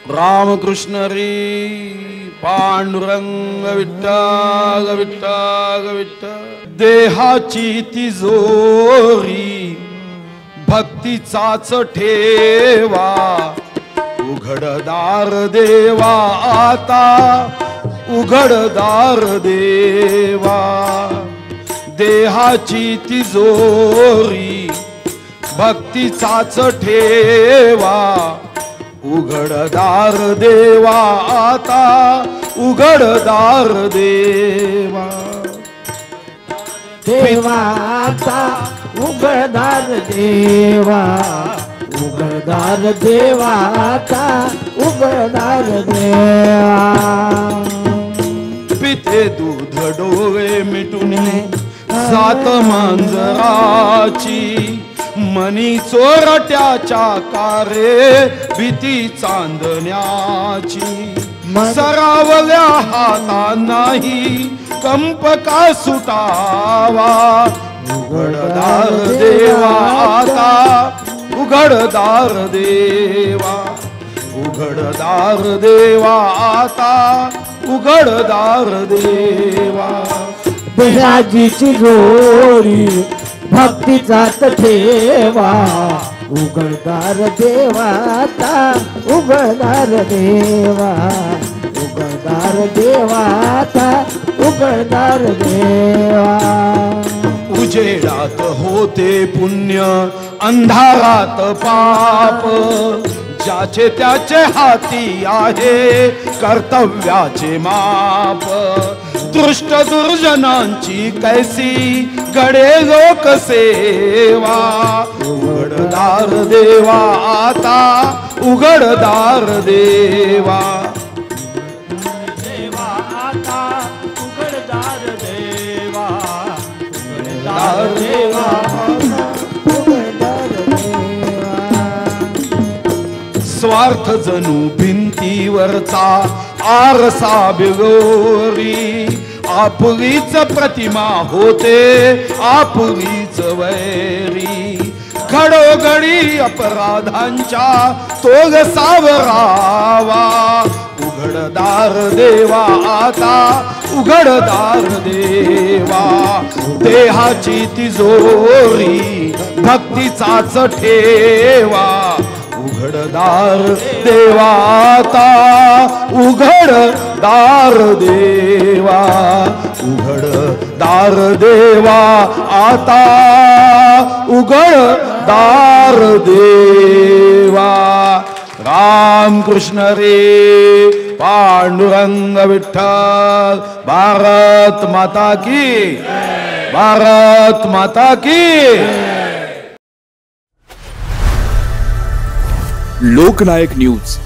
रामकृष्ण रे पांडुरंग विठ्ठल विठ्ठल विठ्ठल। देहाची तिजोरी भक्तीचाच ठेवा, उघडदार देवा आता उघडदार देवा। देहाची तिजोरी भक्तीचाच ठेवा, उघडदार देवा आता उघडदार देवा। देवा आता उघडदार देवा, उघडदार देवा आता उघडदार देवा। पिते दूध डोळे मिटून सात मांजराची, मनी चोरट्याच्या कारे भीती चांदण्याची। सरावल्या हातांनाही कंप का सुटावा, उघडदार देवा आता उघडदार देवा। उघडदार देवा आता उघडदार देवा। देहाची तिजोरी भक्तीचाच ठेवा, उघडदार देवा आता उघडदार देवा। उघडदार देवा आता उघडदार देवा। उजेडात होते पुण्य अंधारात पाप, ज्याचे त्याचे हाती आहे कर्तव्याचे माप। दृष्ट दुर्जनांची कैसी गडे लोक सेवा, उघडदार देवा आता उघडदार देवा। देवा आता उघडदार देवा, उघडदार देवा उघडदार देवा। स्वार्थ जणू भिंतीवरचा आरसा बिगोरी, आपलीच प्रतिमा होते आपलीच वैरी। घडोघडी अपराधांच्या तोग सावरावा, उघडदार देवा आता उघडदार देवा। देहाची तिजोरी भक्तीचाच ठेवा, उघडदार देवा आता उघडदार देवा। उघडदार देवा आता उघडदार देवा। रामकृष्ण रे पांडुरंग विठ्ठल। भारत माता की, भारत माता की। लोकनायक न्यूज